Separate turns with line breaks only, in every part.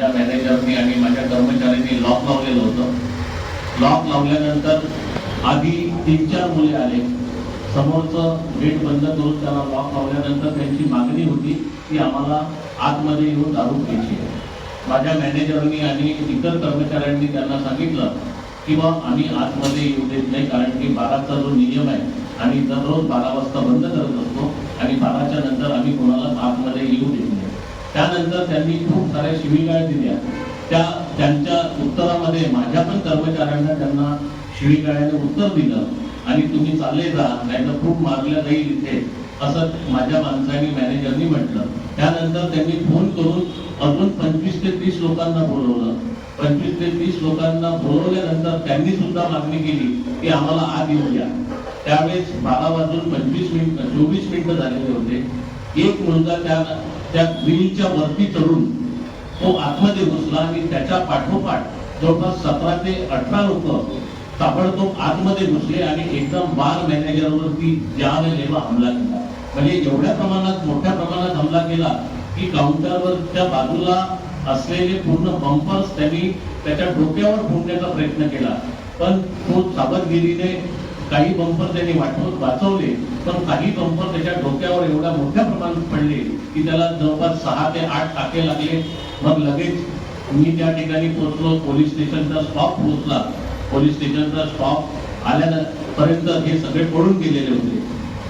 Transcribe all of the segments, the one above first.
माझ्या मॅनेजरनी आणि माझ्या कर्मचाऱ्यांनी लॉक लावलेलं होतं. लॉक लावल्यानंतर आधी 3-4 मुले आले. समोरचं गेट बंद करून त्याला लॉक लावल्यानंतर त्यांची मागणी होती की आम्हाला आतमध्ये येऊन दारू प्यायची आहे. माझ्या मॅनेजरनी आणि इतर कर्मचाऱ्यांनी त्यांना सांगितलं की बा आम्ही आतमध्ये येऊ देत नाही, कारण की 12चा जो नियम आहे आणि दररोज 12 वाजता बंद करत असतो आणि 12च्या नंतर आम्ही कोणालाच आतमध्ये येऊ देत नाही. त्यानंतर त्यांनी खूप साऱ्या शिवीगाळ दिल्या. त्यांच्या उत्तरामध्ये माझ्या पण कर्मचाऱ्यांना त्यांना शिवीगाळ्याने उत्तर दिलं आणि तुम्ही चालले जा, नाहीतर खूप मारल्या जाईल इथे, असं माझ्या माणसांनी मॅनेजरनी म्हटलं. त्यानंतर त्यांनी फोन करून अजून 25 ते 30 लोकांना बोलवलं. 25 ते 30 लोकांना बोलवल्यानंतर त्यांनी सुद्धा मागणी केली की आम्हाला आत येऊ द्या. त्यावेळेस 12:24 झालेले होते. एक मुलगा त्या ग्रिलच्या वरती चढून तो आतमध्ये घुसला आणि त्याच्या पाठोपाठ जवळपास 17 ते 18 लोक ताबडतोब आतमध्ये घुसले आणि एकदम बार मॅनेजरवरती जानलेवा हमला केला. म्हणजे एवढ्या प्रमाणात, मोठ्या प्रमाणात हमला केला की काउंटरवरच्या बाजूला असलेले पूर्ण बंपर्स त्यांनी त्याच्या डोक्यावर फोडण्याचा प्रयत्न केला. पण तो सावधगिरीने काही बंपर त्यांनी वाचवले, पण काही बंपर त्याच्या डोक्यावर एवढ्या मोठ्या प्रमाणात पडले की त्याला जवळपास 6 ते 8 टाके लागले. मग लगेच मी त्या ठिकाणी पोहोचलो. पोलीस स्टेशनचा स्टॉप पोहोचला. पोलीस स्टेशनचा स्टॉप आल्यापर्यंत हे सगळे पळून गेलेले होते.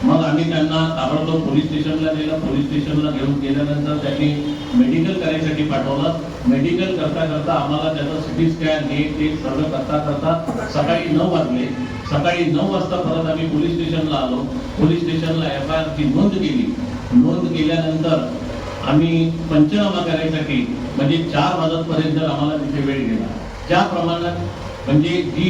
मग आम्ही त्यांना ताबडतोब पोलीस स्टेशनला नेलं. पोलीस स्टेशनला घेऊन गेल्यानंतर त्यांनी मेडिकल करायसाठी पाठवलं. मेडिकल करता करता आम्हाला त्याचं सिटी स्कॅन हे ते सगळं करता करता सकाळी 9 वाजले. सकाळी 9 वाजता परत आम्ही पोलीस स्टेशनला आलो. पोलीस स्टेशनला FIRची नोंद केली. नोंद केल्यानंतर आम्ही पंचनामा करायसाठी म्हणजे 4 वाजेपर्यंत आम्हाला तिथे वेळ गेला. ज्या प्रमाणात म्हणजे जी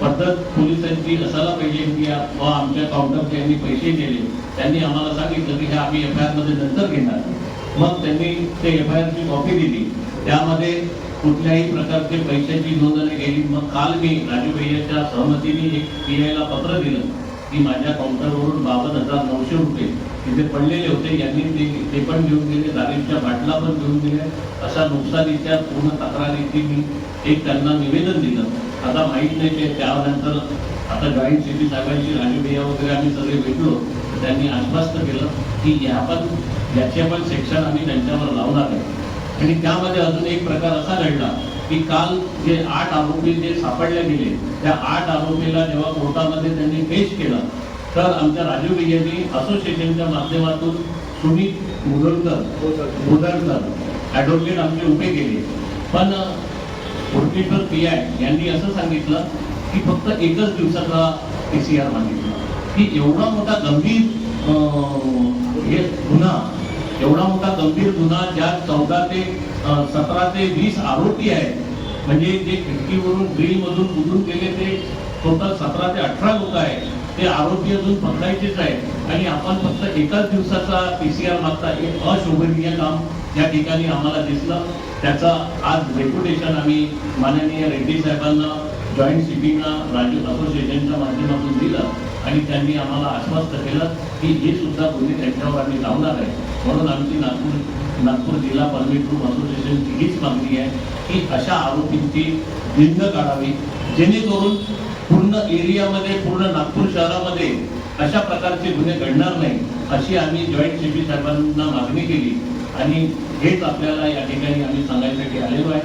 पद्धत पोलिसांची असायला पाहिजे की आमच्या काउंटरचे यांनी पैसे दिले, त्यांनी आम्हाला सांगितलं की हे आम्ही FIR मध्ये नंतर घेणार. मग त्यांनी ते FIRची कॉपी दिली. त्यामध्ये कुठल्याही प्रकारचे पैशाची नोंद नाही केली. मग काल मी राजू भैयाच्या सहमतीने एक PIला पत्र दिलं की माझ्या काउंटरवरून 52,900 रुपये तिथे पडलेले होते. यांनी ते पण घेऊन गेले, दारूच्या बाटला पण घेऊन गेले. अशा नुकसानीच्या पूर्ण तक्रारीची मी एक त्यांना निवेदन दिलं. आता माहीत नाही ते त्यानंतर आता जॉईंट CP साहेबांची राजू भैया वगैरे आम्ही सगळे भेटलो. त्यांनी आश्वस्त केलं की याचे पण सेक्शन आम्ही त्यांच्यावर लावणार आहे. आणि त्यामध्ये अजून एक प्रकार असा घडला की काल जे 8 आरोपी जे सापडले गेले, त्या 8 आरोपीला जेव्हा कोर्टामध्ये त्यांनी पेश केलं तर आमच्या राजू भैयांनी असोसिएशनच्या माध्यमातून सुमित मुदळकर ॲडव्होकेट आमचे उभे केले. पण कोर्टीकर PI यांनी असं सांगितलं की फक्त एकच दिवसाचा PCR मागितला. की एवढा मोठा गंभीर गुन्हा ज्यात 14 ते 17 ते 20 आरोपी आहेत, म्हणजे जे खिडकीवरून ग्रिलमधून कुदून गेले ते टोटल 17 ते 18 लोक आहेत. ते आरोपी अजून पकडायचेच आहेत आणि आपण फक्त एकाच दिवसाचा PCR मागता, एक अशोभनीय काम या ठिकाणी आम्हाला दिसलं. त्याचा आज रेप्युटेशन आम्ही माननीय रेड्डी साहेबांना, जॉईंट CPना, राजू असोसिएशनच्या माध्यमातून दिलं आणि त्यांनी आम्हाला आश्वस्त केलं की हे सुद्धा गुन्हे त्यांच्यावर आम्ही लावणार आहे. म्हणून आमची नागपूर जिल्हा परमिट रूम असोसिएशनची हीच मागणी आहे की अशा आरोपींची धिंड काढावी, जेणेकरून पूर्ण एरियामध्ये, पूर्ण नागपूर शहरामध्ये अशा प्रकारचे गुन्हे घडणार नाही, अशी आम्ही जॉईंट CP साहेबांना मागणी केली. आणि हेच आपल्याला या ठिकाणी आम्ही सांगायसाठी आलेलो आहे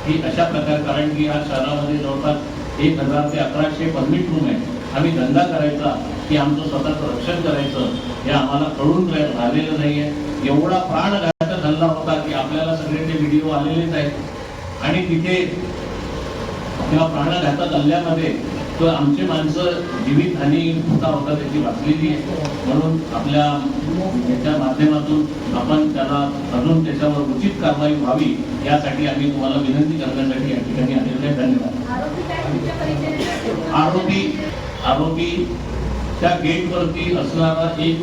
की अशा प्रकारे, कारण की या शहरामध्ये जवळपास 1000 ते 1100 परमिट रूम आहे. आम्ही धंदा करायचा की आमचं स्वतःचं रक्षण करायचं हे आम्हाला कळून राहिलेलं नाही आहे. एवढा प्राणघातक हल्ला होता की आपल्याला सगळे ते व्हिडिओ आलेलेच आहेत आणि तिथे त्या प्राणघातक हल्ल्यामध्ये तर आमचे माणसं जीवितहानी होता त्याची वाचलेली आहे. म्हणून आपल्या याच्या माध्यमातून आपण त्याला अजून त्याच्यावर उचित कारवाई व्हावी यासाठी आम्ही तुम्हाला विनंती करण्यासाठी या ठिकाणी आलेले आहे. धन्यवाद. आरोपी त्या गेटवरती असणारा एक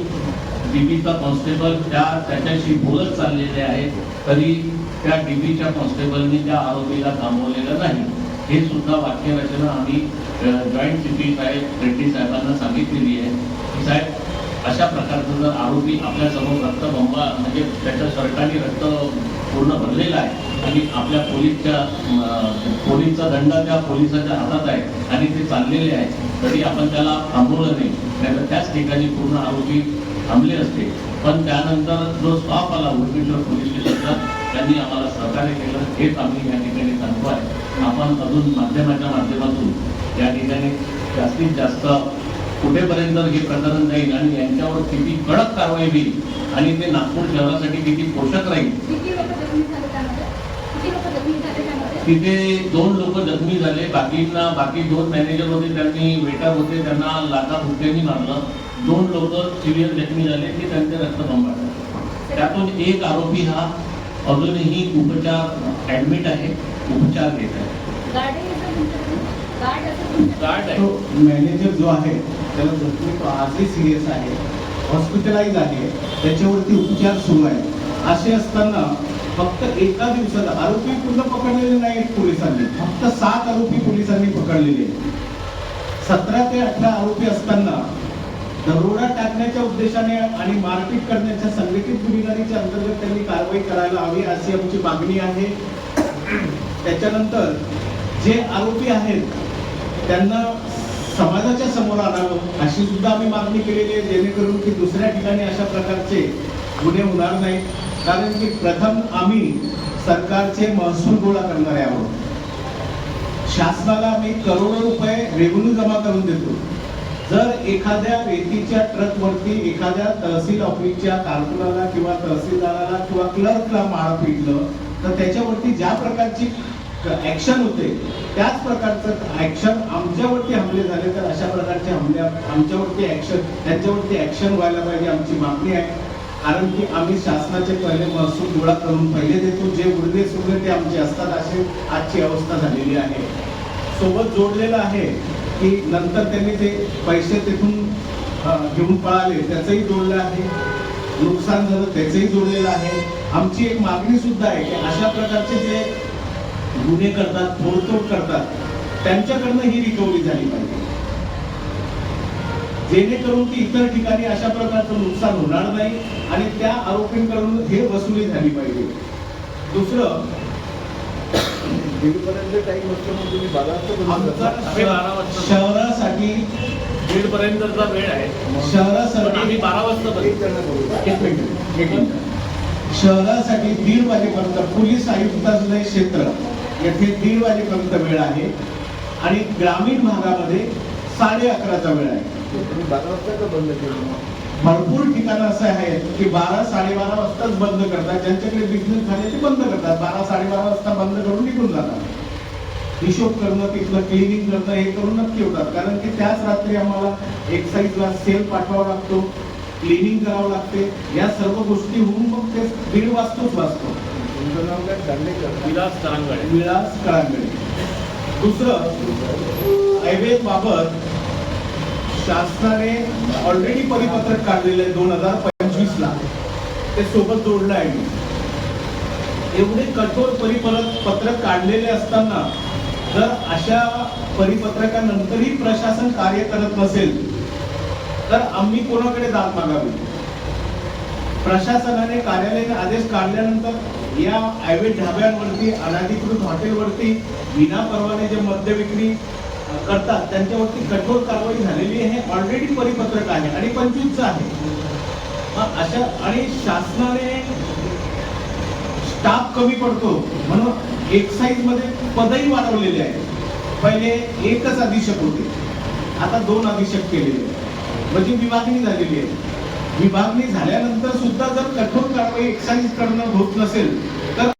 DPचा कॉन्स्टेबल त्याच्याशी बोलत चाललेले आहे, तरी त्या DPच्या कॉन्स्टेबलनी त्या आरोपीला थांबवलेलं नाही. हे सुद्धा वाक्यरचना आम्ही जॉईंट CP साहेब रेड्डी साहेबांना सांगितलेली आहे की साहेब अशा प्रकारचं जर आरोपी आपल्यासमोर रक्तबंबा म्हणजे त्याच्या शर्टाने रक्त पूर्ण भरलेला आहे आणि आपल्या पोलीसचा दंड त्या पोलिसाच्या हातात आहे आणि ते चाललेले आहे, तरी आपण त्याला थांबवलं नाही, नाहीतर त्याच ठिकाणी पूर्ण आरोपी थांबले असते. पण त्यानंतर जो स्टॉप आला उडपीश्वर पोलीस स्टेशनचा, त्यांनी आम्हाला सहकार्य केलं, हेच आम्ही या ठिकाणी सांगतो आहे. आपण अजून माध्यमाच्या माध्यमातून या ठिकाणी जास्तीत जास्त कुठेपर्यंत हे प्रकरण जाईल आणि यांच्यावर किती कडक कारवाई होईल आणि ते नागपूर शहरासाठी किती पोषक राहील. तिथे 2 लोक जखमी झाले, बाकी 2 मॅनेजर होते, त्यांनी वेटर होते, त्यांना लाथा बुक्क्यांनी मारलं. 2 लोक सिव्हिअर जखमी झाले की त्यांचे रक्तबंबाळ. त्यातून एक आरोपी हा अजूनही ऍडमिट आहे, उपचार घेत आहे.
तो मॅनेजर जो आहे त्याला जखमी, तो आजही सिरियस आहे, हॉस्पिटलाइज आहे, त्याच्यावरती उपचार सुरू आहे. असे असताना फक्त एका दिवसात आरोपी पूर्ण पकडलेले नाहीत पोलिसांनी, फक्त 7 आरोपी पोलिसांनी पकडलेले. 17 ते 18 आरोपी असताना दरोडा टाकण्याच्या उद्देशाने आणि मारपीट करण्याच्या संघटित गुन्हेगारीच्या अंतर्गत त्यांनी कारवाई करायला हवी अशी आमची मागणी आहे. त्याच्यानंतर जे आरोपी आहेत त्यांना समाजाच्या समोर आणावं अशी सुद्धा आम्ही मागणी केलेली आहे, जेणेकरून की दुसऱ्या ठिकाणी अशा प्रकारचे गुन्हे होणार नाहीत. कारण की प्रथम आम्ही सरकारचे महसूल गोळा करणारे आहोत. शासनाला आम्ही करोडो रुपये रेव्हेन्यू जमा करून देतो. जर एखाद्या रेतीच्या ट्रकवरती एखाद्या तहसील ऑफिसच्या कारकुनाला किंवा तहसीलदाराला किंवा क्लर्कला माळ पिटलं तर त्याच्यावरती ज्या प्रकारची ऍक्शन होते त्याच प्रकारचं ऍक्शन आमच्यावरती हमले झाले तर अशा प्रकारचे हमले आमच्यावरती त्यांच्यावरती ऍक्शन व्हायला पाहिजे, आमची मागणी आहे. कारण की आम्ही शासनाचे पहिले महसूल गोळा करून पहिले देतो, जे उरले सुरले ते आमचे असतात, अशी आजची अवस्था झालेली आहे. सोबत जोडलेलं आहे की नंतर त्यांनी ते पैसे तिथून घेऊन पळाले त्याचंही जोडलं आहे, नुकसान झालं त्याचंही जोडलेलं आहे. आमची एक मागणी सुद्धा आहे की अशा प्रकारचे जे गुन्हे करतात, तोडतोड करतात, त्यांच्याकडनं ही रिकव्हरी झाली पाहिजे, जेणेकरून की इतर ठिकाणी अशा प्रकारचं नुकसान होणार नाही आणि त्या आरोपींकडून हे वसुली झाली पाहिजे. दुसरं, शहरासाठी
1:30 पर्यंतचा वेळ आहे,
शहरासाठी
आम्ही 12 वाजता
एक मिनिट. शहरासाठी 1:30 वाजेपर्यंत पोलीस आयुक्तालय क्षेत्र येथे 1:30 वाजेपर्यंत वेळ आहे आणि ग्रामीण भागामध्ये 11:30चा वेळ आहे. भरपूर ठिकाणं असं आहे की 12-12:30 वाजताच बंद करतात, ज्यांच्याकडे बिझनेस झाले ते बंद करतात, 12-12:30 वाजता बंद करून निघून जातात. हिशोब करणं, तिथलं क्लिनिंग करणं हे करून नक्की होतात, कारण की त्याच रात्री आम्हाला एक्साईजला सेल पाठवावा लागतो, क्लिनिंग करावं लागते. या सर्व गोष्टी होऊन मग ते 1:30 वाजतोच वाजतो. विलास करांगडे. दुसरं, हायवे बाबत शासनाने ऑलरेडी परिपत्रक काढलेलं आहे 2025ला, ते सोबत जोडलं आहे. एवढे कठोर परिपत्रक काढलेले असताना जर अशा परिपत्रकानंतरही प्रशासन कार्य करत नसेल तर आम्ही कोणाकडे दाद मागावी. प्रशासनाने कार्यालयाने आदेश काढल्यानंतर या हायवे ढाब्यांवरती, अनधिकृत हॉटेलवरती विना परवाने जे मद्य विक्री करतात त्यांच्यावरती कठोर कारवाई झालेली आहे. ऑलरेडी परिपत्रक आहे आणि 25चं आहे. अशा आणि शासनाने स्टाफ कमी पडतो म्हणून एक्साईज मध्ये पदही वाढवलेले आहे. पहिले 1च अधीक्षक होते, आता 2 अधीक्षक केलेले, म्हणजे विभागणी झालेली आहे. विभागणी झाल्यानंतर सुद्धा जर कठोर कारवाई एक्साईज करणं होत नसेल तर